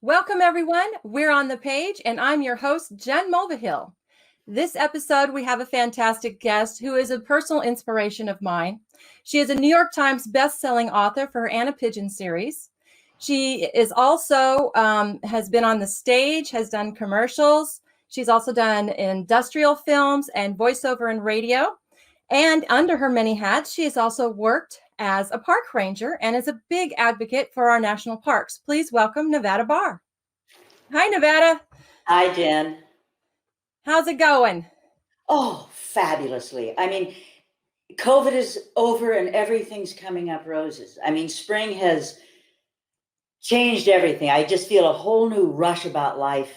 Welcome, everyone. We're on the page, and I'm your host, Jen Mulvihill. This episode, we have a fantastic guest who is a personal inspiration of mine. She is a New York Times best-selling author for her Anna Pigeon series. She is also has been on the stage, has done commercials. She's also done industrial films and voiceover and radio. And under her many hats, she has also worked as a park ranger and is a big advocate for our national parks. Please welcome Nevada Barr. Hi, Nevada. Hi, Jen. How's it going? Oh, fabulously. I mean, COVID is over and everything's coming up roses. I mean, spring has changed everything. I just feel a whole new rush about life.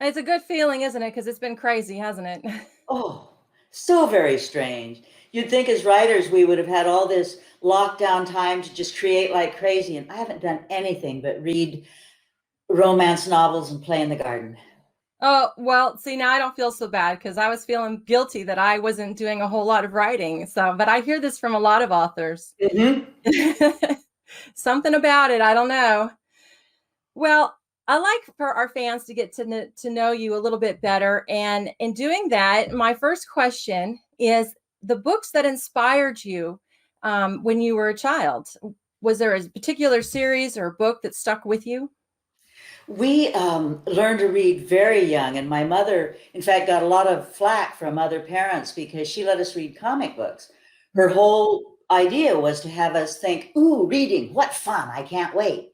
It's a good feeling, isn't it? Because it's been crazy, hasn't it? Oh, so very strange. You'd think as writers we would have had all this lockdown time to just create like crazy, and I haven't done anything but read romance novels and play in the garden. Oh, well, see, now I don't feel so bad because I was feeling guilty that I wasn't doing a whole lot of writing. But I hear this from a lot of authors. Mm-hmm. Something about it, I don't know. Well, I like for our fans to get to know you a little bit better. And in doing that, my first question is the books that inspired you when you were a child. Was there a particular series or book that stuck with you? We learned to read very young, and my mother, in fact, got a lot of flack from other parents because she let us read comic books. Her whole idea was to have us think, ooh, reading, what fun, I can't wait.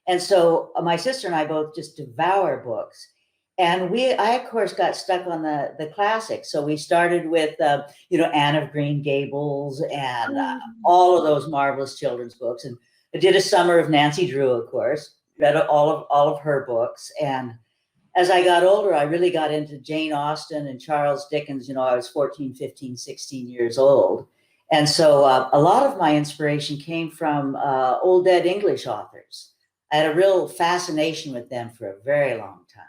And so my sister and I both just devour books. And I of course got stuck on the classics. So we started with, Anne of Green Gables and all of those marvelous children's books. And I did a summer of Nancy Drew, of course, read all of her books. And as I got older, I really got into Jane Austen and Charles Dickens. I was 14, 15, 16 years old. And so a lot of my inspiration came from old dead English authors. I had a real fascination with them for a very long time.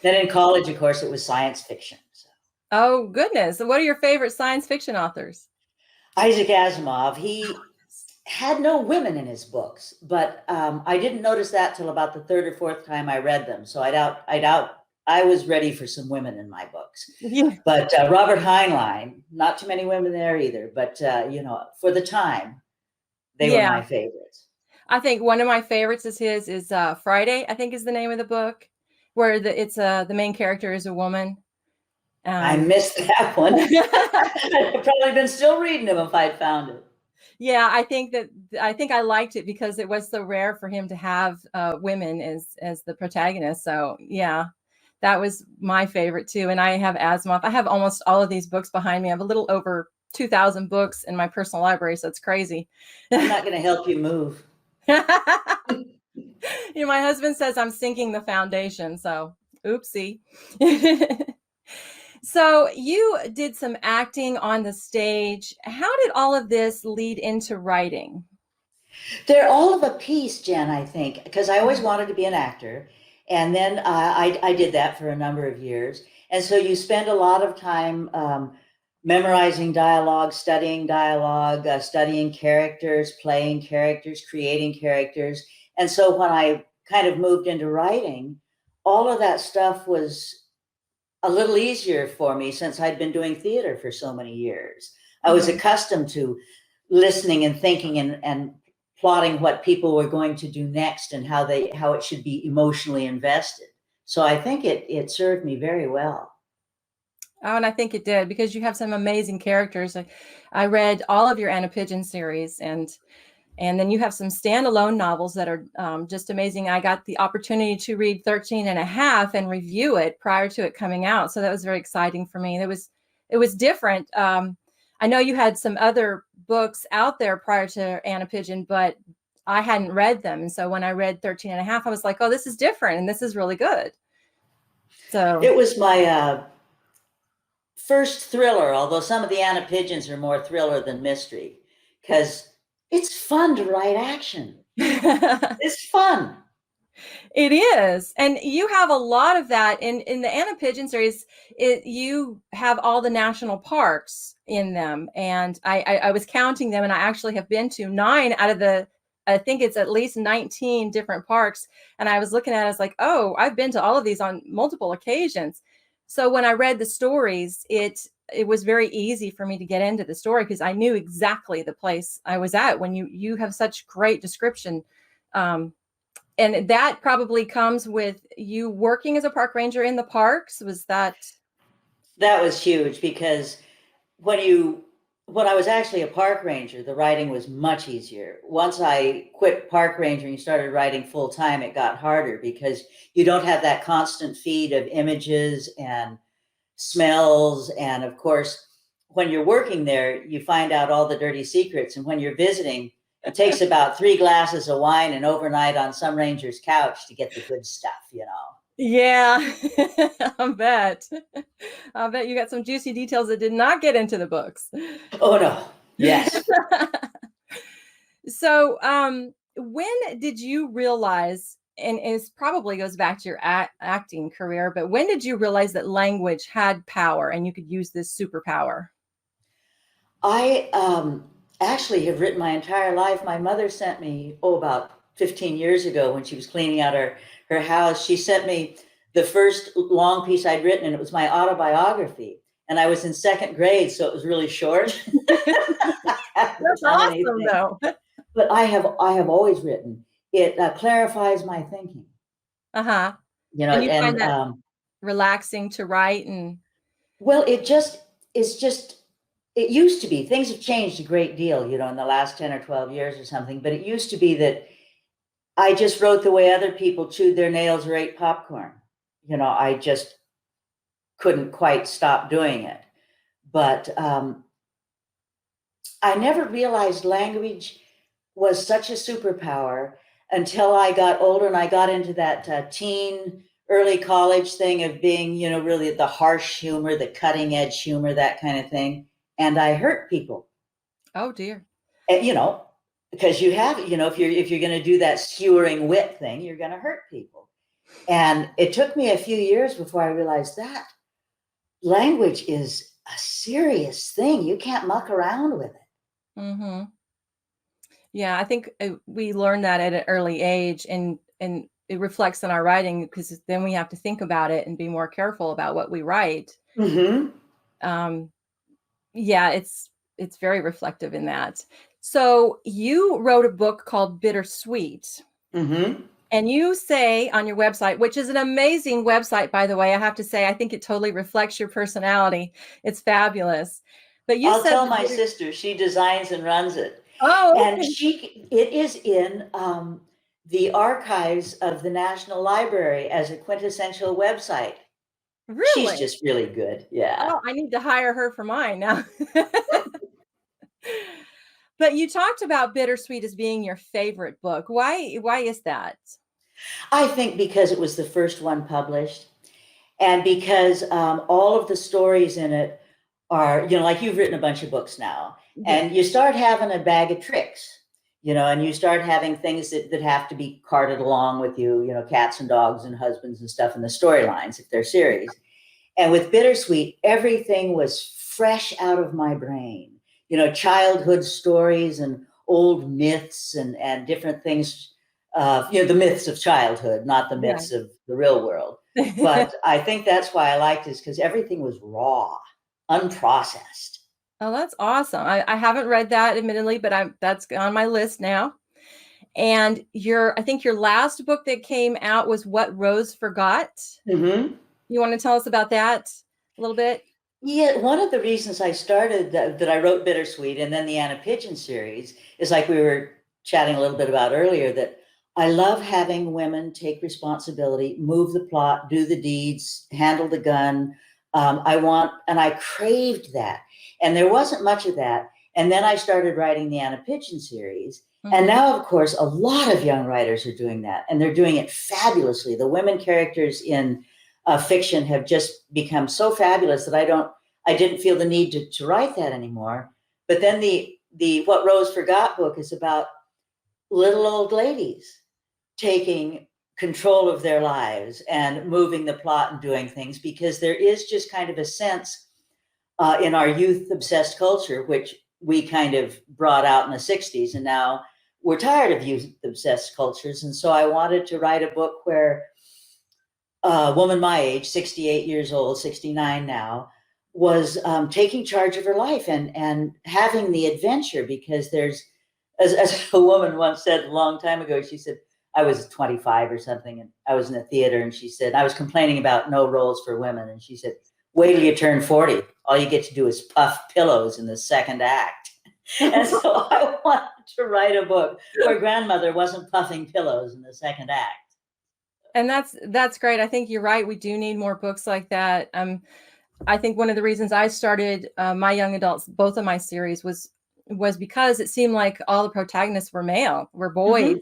Then in college, of course, it was science fiction. So. Oh, goodness. So what are your favorite science fiction authors? Isaac Asimov. He had no women in his books, but I didn't notice that till about the third or fourth time I read them. So I doubt I was ready for some women in my books. Yeah. But Robert Heinlein, not too many women there either, but for the time, they were my favorites. I think one of my favorites is Friday, I think is the name of the book, where the main character is a woman. I missed that one. I'd probably been still reading them if I'd found it. Yeah, I think I liked it because it was so rare for him to have women as the protagonist. So yeah, that was my favorite too. And I have Asimov. I have almost all of these books behind me. I have a little over 2,000 books in my personal library, so it's crazy. I'm not going to help you move. My husband says I'm sinking the foundation, so oopsie. So you did some acting on the stage. How did all of this lead into writing? They're all of a piece, Jen, I think, because I always wanted to be an actor. And then I did that for a number of years. And so you spend a lot of time memorizing dialogue, studying characters, playing characters, creating characters. And so when I kind of moved into writing, all of that stuff was a little easier for me since I'd been doing theater for so many years. I was accustomed to listening and thinking and plotting what people were going to do next and how it should be emotionally invested. So I think it served me very well. Oh, and I think it did because you have some amazing characters. I read all of your Anna Pigeon series, and then you have some standalone novels that are just amazing. I got the opportunity to read 13 and a half and review it prior to it coming out. So that was very exciting for me. It was different. I know you had some other books out there prior to Anna Pigeon, but I hadn't read them. And so when I read 13 and a half, I was like, oh, this is different. And this is really good. So it was my first thriller, although some of the Anna Pigeons are more thriller than mystery, because it's fun to write action. It's fun. It is. And you have a lot of that in the Anna Pigeon series. You have all the national parks in them. And I was counting them, and I actually have been to 9 out of the I think it's at least 19 different parks. And I was looking at it, I was like, oh, I've been to all of these on multiple occasions. So when I read the stories, it was very easy for me to get into the story because I knew exactly the place I was at. When you have such great description, and that probably comes with you working as a park ranger in the parks. Was that? That was huge because when I was actually a park ranger, the writing was much easier. Once I quit park ranger and started writing full time, it got harder because you don't have that constant feed of images and smells. And of course, when you're working there, you find out all the dirty secrets. And when you're visiting, it takes about 3 glasses of wine and overnight on some ranger's couch to get the good stuff, you know. Yeah, I bet. I bet you got some juicy details that did not get into the books. Oh no. Yes. So, when did you realize, and it probably goes back to your acting career, but when did you realize that language had power and you could use this superpower? I actually have written my entire life. My mother sent me, about 15 years ago when she was cleaning out her house, she sent me the first long piece I'd written, and it was my autobiography. And I was in 2nd grade, so it was really short. That's awesome, though. But I have always written. It clarifies my thinking. Uh-huh. You know, And you find and that relaxing to write and well, it just is just. It used to be, things have changed a great deal, you know, in the last 10 or 12 years or something. But it used to be that I just wrote the way other people chewed their nails or ate popcorn. You know, I just couldn't quite stop doing it. But I never realized language was such a superpower until I got older and I got into that teen, early college thing of being, you know, really the harsh humor, the cutting edge humor, that kind of thing. And I hurt people. oh dear. And, you know, because you have, you know, if you're going to do that skewering wit thing, you're going to hurt people. And it took me a few years before I realized that language is a serious thing. You can't muck around with it. Mm-hmm. Yeah, I think we learn that at an early age, and it reflects in our writing because then we have to think about it and be more careful about what we write. Mm-hmm. Yeah, it's very reflective in that. So you wrote a book called Bittersweet. Mm-hmm. And you say on your website, which is an amazing website, by the way, I have to say, I think it totally reflects your personality. It's fabulous. But you I'll said tell my sister, she designs and runs it. oh, And okay. it is in the archives of the National Library as a quintessential website. She's Really? just really good. Yeah. Oh, I need to hire her for mine now. But you talked about Bittersweet as being your favorite book. Why is that? I think because it was the first one published, and because all of the stories in it are, you know, like you've written a bunch of books now, Yeah. and you start having a bag of tricks, you know, and you start having things that have to be carted along with you, you know, cats and dogs and husbands and stuff in the storylines if they're series. And with Bittersweet, everything was fresh out of my brain, you know, childhood stories and old myths and different things, you know, the myths of childhood, not the Yeah. myths of the real world. But I think that's why I liked it, is because everything was raw, unprocessed. Oh, that's awesome. I haven't read that admittedly, but that's on my list now. And I think your last book that came out was What Rose Forgot. Mm-hmm. You want to tell us about that a little bit? Yeah, one of the reasons I started that I wrote Bittersweet and then the Anna Pigeon series is, like we were chatting a little bit about earlier, that I love having women take responsibility, move the plot, do the deeds, handle the gun. And I craved that. And there wasn't much of that. And then I started writing the Anna Pigeon series. And now, of course, a lot of young writers are doing that, and they're doing it fabulously. The women characters in fiction have just become so fabulous that I didn't feel the need to write that anymore. But then the What Rose Forgot book is about little old ladies taking control of their lives and moving the plot and doing things, because there is just kind of a sense in our youth obsessed culture, which we kind of brought out in the 60s, and now were tired of youth-obsessed cultures. And so I wanted to write a book where a woman my age, 68 years old, 69 now, was taking charge of her life and having the adventure, because there's, as a woman once said a long time ago, she said, I was 25 or something, and I was in a theater, and she said, I was complaining about no roles for women, and she said, wait till you turn 40. All you get to do is puff pillows in the second act. And so I wanted to write a book where grandmother wasn't puffing pillows in the second act. And that's great. I think you're right. We do need more books like that. I think one of the reasons I started my young adults, both of my series, was because it seemed like all the protagonists were male, were boys.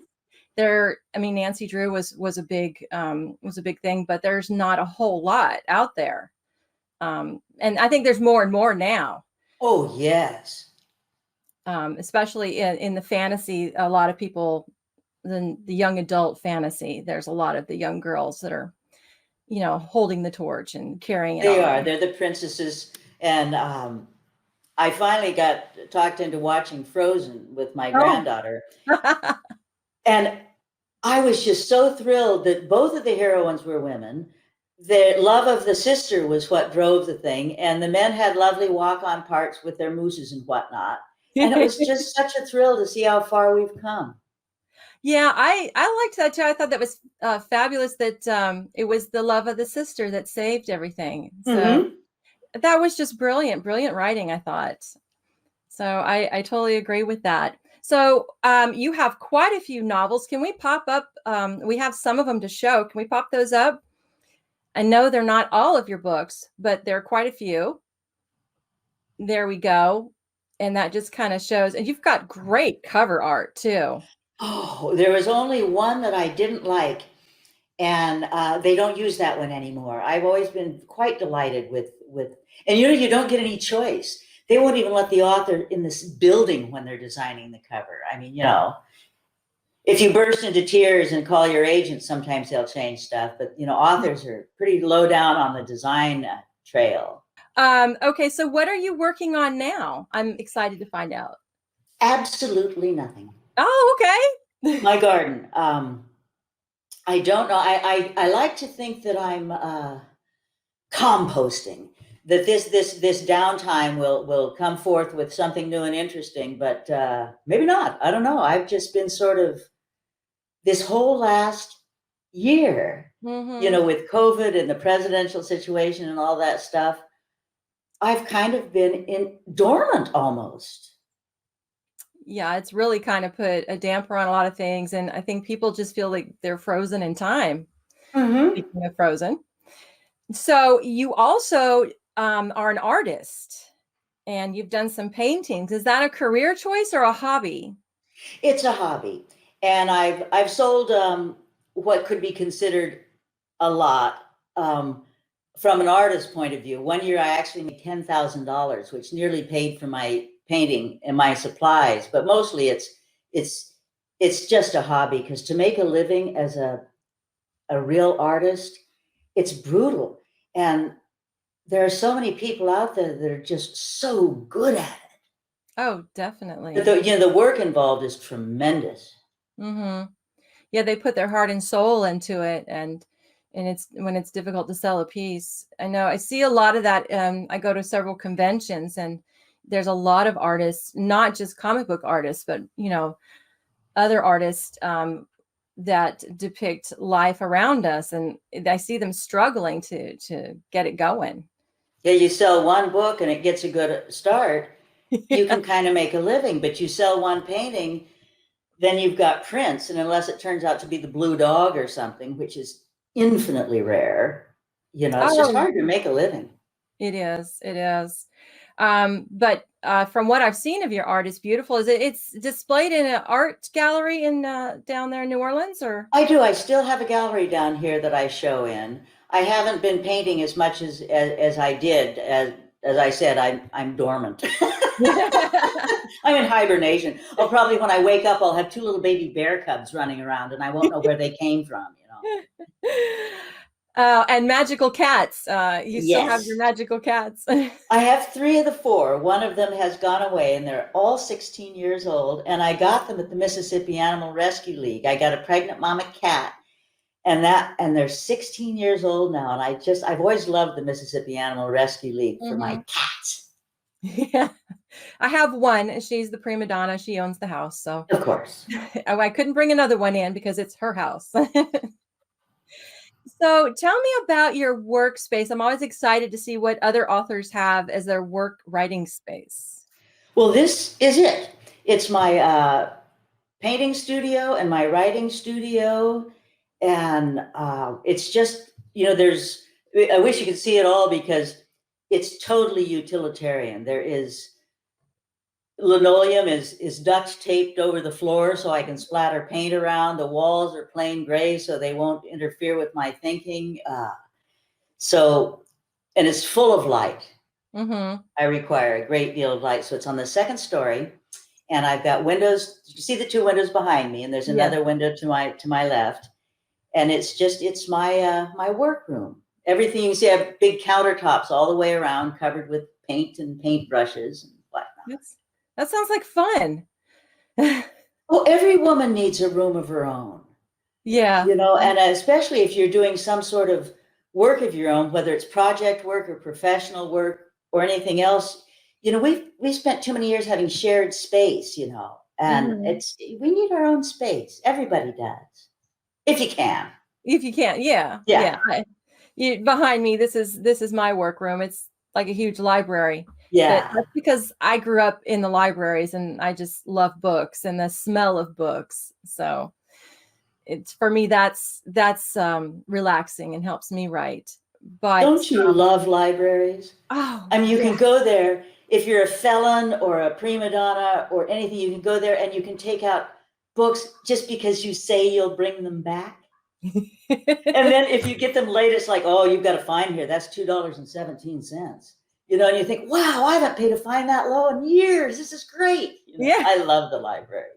Nancy Drew was a big thing, but there's not a whole lot out there. And I think there's more and more now. Oh, yes. Especially in the fantasy, a lot of people, the young adult fantasy, there's a lot of the young girls that are, holding the torch and carrying it on. They're the princesses. And I finally got talked into watching Frozen with my granddaughter. And I was just so thrilled that both of the heroines were women. The love of the sister was what drove the thing. And the men had lovely walk-on parts with their mooses and whatnot. And it was just such a thrill to see how far we've come. Yeah, I liked that too. I thought that was fabulous that it was the love of the sister that saved everything. So that was just brilliant writing, I thought. So I totally agree with that. So you have quite a few novels. Can we pop up? We have some of them to show. Can we pop those up? I know they're not all of your books, but there are quite a few. There we go. And that just kind of shows. And you've got great cover art too. Oh, there was only one that I didn't like, and they don't use that one anymore. I've always been quite delighted with, and you don't get any choice. They won't even let the author in this building when they're designing the cover. I mean, if you burst into tears and call your agent, sometimes they'll change stuff, but authors are pretty low down on the design trail. Okay, so what are you working on now? I'm excited to find out. Absolutely nothing. Oh, okay. My garden. I don't know. I like to think that I'm composting. That this downtime will come forth with something new and interesting, but maybe not. I don't know. I've just been sort of this whole last year, with COVID and the presidential situation and all that stuff. I've kind of been dormant almost. Yeah, it's really kind of put a damper on a lot of things. And I think people just feel like they're frozen in time. Speaking of frozen. So you also are an artist, and you've done some paintings. Is that a career choice or a hobby? It's a hobby. And I've sold what could be considered a lot from an artist's point of view. One year I actually made $10,000, which nearly paid for my painting and my supplies, but mostly it's just a hobby, because to make a living as a real artist, it's brutal. And there are so many people out there that are just so good at it. Oh, definitely. But the work involved is tremendous. Yeah, they put their heart and soul into it, and it's when it's difficult to sell a piece. I know I see a lot of that. I go to several conventions, and there's a lot of artists, not just comic book artists, but other artists that depict life around us, and I see them struggling to get it going. Yeah, you sell one book and it gets a good start. You can kind of make a living, but you sell one painting, then you've got prints, and unless it turns out to be the blue dog or something, which is infinitely rare, it's just hard to make a living. It is. But from what I've seen of your art, it's beautiful. It's displayed in an art gallery in down there in New Orleans, or? I do. I still have a gallery down here that I show in. I haven't been painting as much as I did. As I said, I'm dormant. I'm in hibernation. Probably when I wake up, I'll have two little baby bear cubs running around, and I won't know where they came from. And magical cats. You still have your Yes. magical cats. I have 3 of the 4. One of them has gone away, and they're all 16 years old. And I got them at the Mississippi Animal Rescue League. I got a pregnant mama cat, and they're 16 years old now. And I've always loved the Mississippi Animal Rescue League for my cats. Yeah. I have one. She's the prima donna. She owns the house. So Of course. I couldn't bring another one in because it's her house. So tell me about your workspace. I'm always excited to see what other authors have as their work writing space. Well, this is it. It's my painting studio and my writing studio. And it's just, I wish you could see it all because it's totally utilitarian. There is linoleum is Dutch taped over the floor so I can splatter paint around. The walls are plain gray so they won't interfere with my thinking. And it's full of light. Mm-hmm. I require a great deal of light. So it's on the 2nd story, and I've got windows. You see the 2 windows behind me, and there's another window to my left. And it's my workroom. Everything you see, I have big countertops all the way around, covered with paint and paintbrushes and whatnot. That sounds like fun. Well, every woman needs a room of her own. Yeah. And especially if you're doing some sort of work of your own, whether it's project work or professional work or anything else, we spent too many years having shared space, and we need our own space. Everybody does, if you can. If you can, yeah. Behind me, this is my workroom. It's like a huge library. Yeah. But that's because I grew up in the libraries and I just love books and the smell of books. So it's for me, that's relaxing and helps me write. But don't you love libraries? Oh, I mean, you can go there if you're a felon or a prima donna or anything. You can go there and you can take out books just because you say you'll bring them back. And then if you get them late, it's like, oh, you've got a fine here. That's $2.17. And you think, wow, I haven't paid a fine that low in years. This is great. I love the library.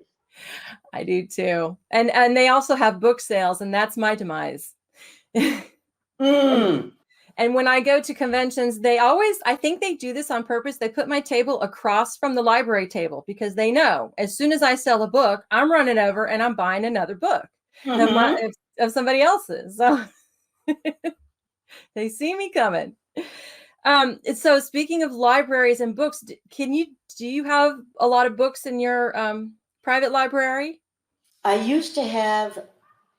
I do too. And they also have book sales, and that's my demise. And when I go to conventions, I think they do this on purpose. They put my table across from the library table because they know as soon as I sell a book, I'm running over and I'm buying another book of somebody else's. So they see me coming. So speaking of libraries and books, do you have a lot of books in your private library? I used to have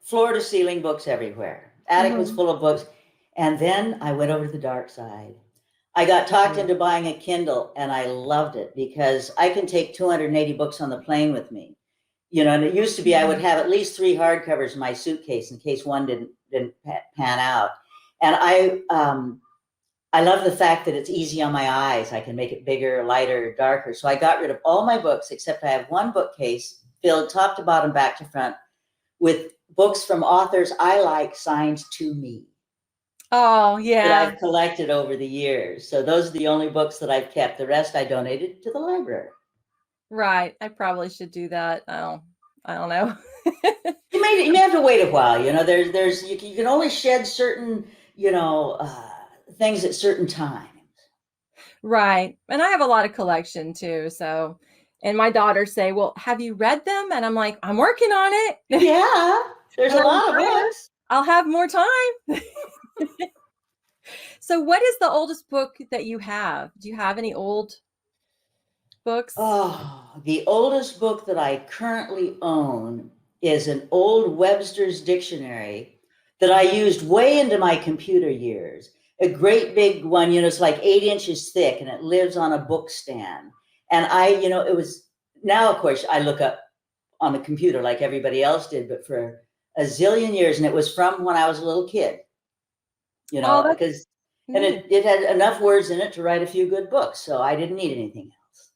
floor to ceiling books everywhere. Attic was full of books. And then I went over to the dark side. I got talked into buying a Kindle, and I loved it because I can take 280 books on the plane with me. And it used to be I would have at least 3 hardcovers in my suitcase in case one didn't pan out. And I love the fact that it's easy on my eyes. I can make it bigger, lighter, darker. So I got rid of all my books, except I have one bookcase filled top to bottom, back to front, with books from authors I like signed to me. Oh, yeah. That I've collected over the years. So those are the only books that I've kept. The rest I donated to the library. Right. I probably should do that. I don't know. You may have to wait a while. There's you can only shed certain, things at certain times. Right. And I have a lot of collection too. So, and my daughters say, well, have you read them? And I'm like, I'm working on it. Yeah. There's a lot of books. I'll have more time. So what is the oldest book that you have? Do you have any old books? Oh, the oldest book that I currently own is an old Webster's dictionary that I used way into my computer years. A great big one, it's like 8 inches thick, and it lives on a book stand. And it was, now of course I look up on the computer like everybody else did, but for a zillion years, and it was from when I was a little kid, because it had enough words in it to write a few good books, so I didn't need anything else.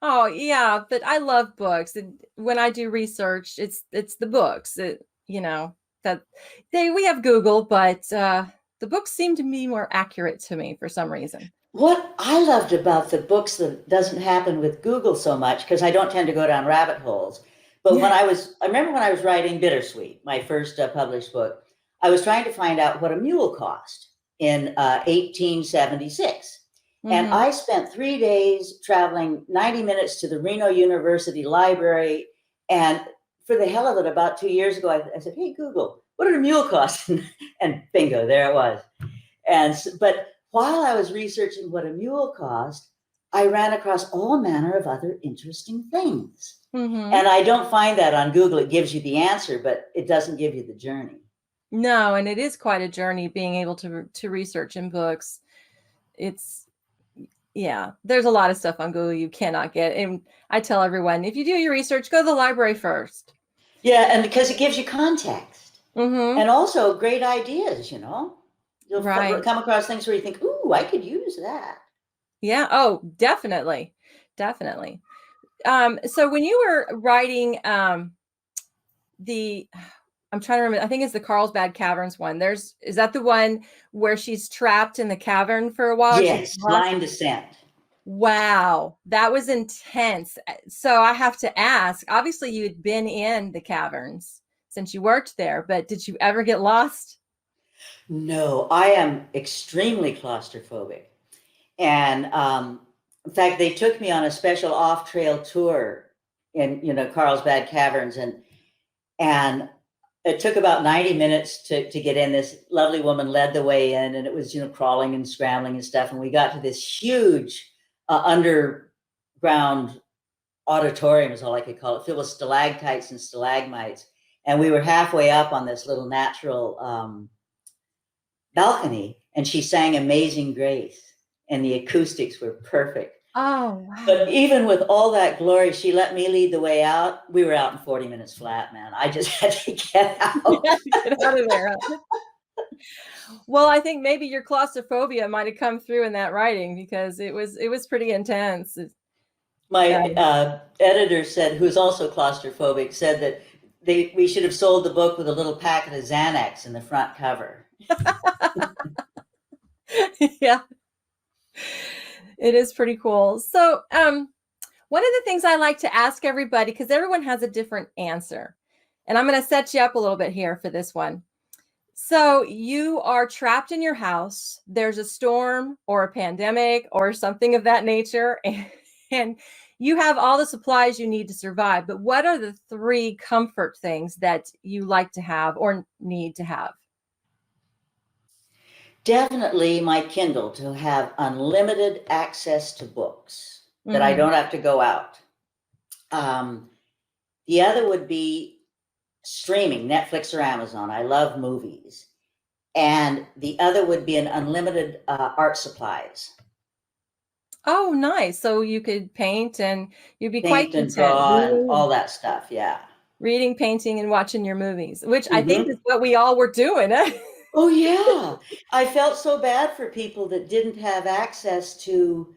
Oh yeah, but I love books. And when I do research, it's the books. That we have Google, but the books seem to be more accurate to me for some reason. What I loved about the books that doesn't happen with Google so much, because I don't tend to go down rabbit holes. But I remember when I was writing Bittersweet, my first published book, I was trying to find out what a mule cost in 1876. And I spent 3 days traveling 90 minutes to the Reno University Library. And for the hell of it, about 2 years ago, I said, hey, Google, what did a mule cost? And bingo, there it was. But while I was researching what a mule cost, I ran across all manner of other interesting things. And I don't find that on Google. It gives you the answer, but it doesn't give you the journey. No, and it is quite a journey being able to research in books. Yeah, there's a lot of stuff on Google you cannot get. And I tell everyone, if you do your research, go to the library first. Yeah, and because it gives you context and also great ideas, You'll come across things where you think, ooh, I could use that. Yeah. Oh, definitely. Definitely. So when you were writing I'm trying to remember, I think it's the Carlsbad Caverns one. Is that the one where she's trapped in the cavern for a while? Yes, Blind Descent. Wow, that was intense. So I have to ask, obviously you had been in the caverns since you worked there, but did you ever get lost? No, I am extremely claustrophobic. And in fact, they took me on a special off-trail tour in, Carlsbad Caverns. And it took about 90 minutes to get in. This lovely woman led the way in, and it was, crawling and scrambling and stuff. And we got to this huge underground auditorium, is all I could call it, filled with stalactites and stalagmites. And we were halfway up on this little natural balcony, and she sang Amazing Grace, and the acoustics were perfect. Oh, wow. But even with all that glory, she let me lead the way out. We were out in 40 minutes flat, man. I just had to get out. Get out of there. Well, I think maybe your claustrophobia might have come through in that writing, because it was pretty intense. My editor said, who's also claustrophobic, said that we should have sold the book with a little packet of Xanax in the front cover. Yeah. It is pretty cool. So one of the things I like to ask everybody, because everyone has a different answer, and I'm going to set you up a little bit here for this one. So you are trapped in your house. There's a storm or a pandemic or something of that nature, and you have all the supplies you need to survive. But what are the 3 comfort things that you like to have or need to have? Definitely my Kindle, to have unlimited access to books, that I don't have to go out. The other would be streaming, Netflix or Amazon. I love movies. And the other would be an unlimited art supplies. Oh, nice. So you could paint, and you'd be Paint quite and content. draw and all that stuff, yeah. Reading, painting, and watching your movies, which I think is what we all were doing. Oh, yeah. I felt so bad for people that didn't have access to.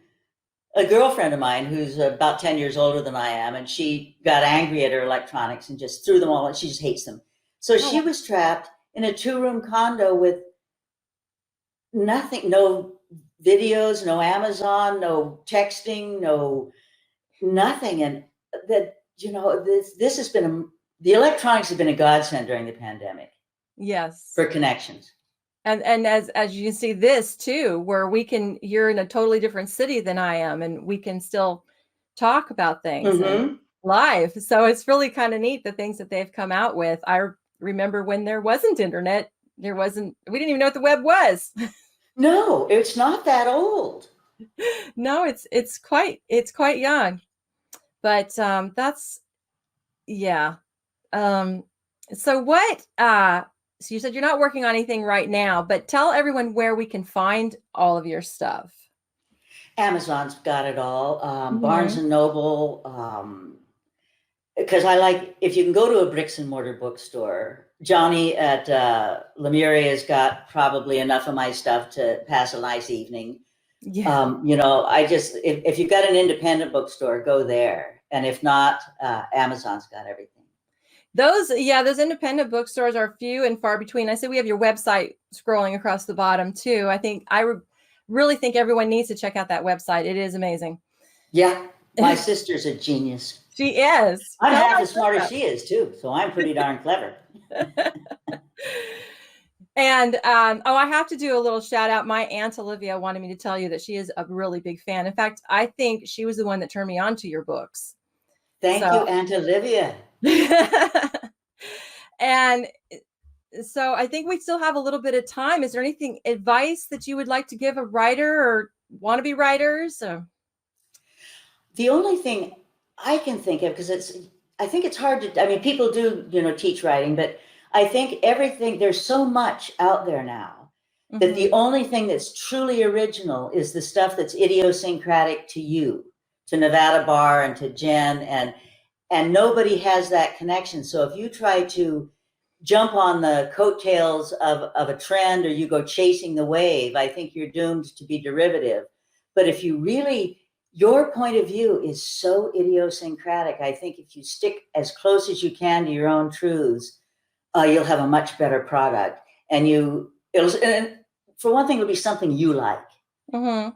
A girlfriend of mine who's about 10 years older than I am, and she got angry at her electronics and just threw them all, and she just hates them. So she was trapped in a 2-room condo with nothing, no videos, no Amazon, no texting, no nothing. And that, this has been, the electronics have been a godsend during the pandemic. Yes. For connections. And as you can see this too, where you're in a totally different city than I am, and we can still talk about things live. So it's really kind of neat, the things that they've come out with. I remember when there wasn't internet, we didn't even know what the web was. No, it's not that old. No, it's quite young, but that's, yeah. So what, so you said you're not working on anything right now, but tell everyone where we can find all of your stuff. Amazon's got it all. Barnes and Noble. Because if you can go to a bricks and mortar bookstore, Johnny at Lemuria's got probably enough of my stuff to pass a nice evening. Yeah. If you've got an independent bookstore, go there. And if not, Amazon's got everything. Those independent bookstores are few and far between. I see we have your website scrolling across the bottom too. I really think everyone needs to check out that website. It is amazing. Yeah. My sister's a genius. She is. I'm half as smart as she is too. So I'm pretty darn clever. And I have to do a little shout out. My Aunt Olivia wanted me to tell you that she is a really big fan. In fact, I think she was the one that turned me on to your books. Thank you, Aunt Olivia. And so I think we still have a little bit of time. Is there anything, advice that you would like to give a writer or wannabe writers? The only thing I can think of, because I think it's hard to, I mean, people do, teach writing, but I think there's so much out there now that the only thing that's truly original is the stuff that's idiosyncratic to you, to Nevada Barr and to Jen, and nobody has that connection. So if you try to jump on the coattails of a trend, or you go chasing the wave, I think you're doomed to be derivative. But if you really, your point of view is so idiosyncratic, I think if you stick as close as you can to your own truths, you'll have a much better product. And for one thing, it'll be something you like, and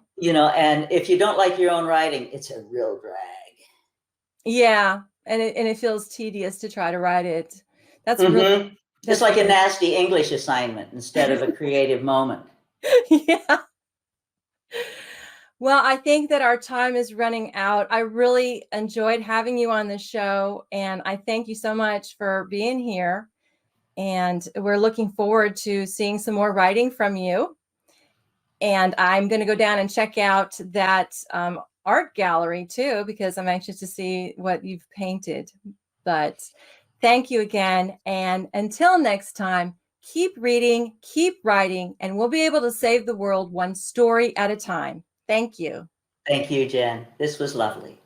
if you don't like your own writing, it's a real drag. Yeah. And it feels tedious to try to write it. That's really, it's like a nasty English assignment instead of a creative moment. Yeah. Well, I think that our time is running out. I really enjoyed having you on the show, and I thank you so much for being here. And we're looking forward to seeing some more writing from you. And I'm going to go down and check out that art gallery too, because I'm anxious to see what you've painted. But thank you again. And until next time, keep reading, keep writing, and we'll be able to save the world one story at a time. Thank you. Thank you, Jen. This was lovely.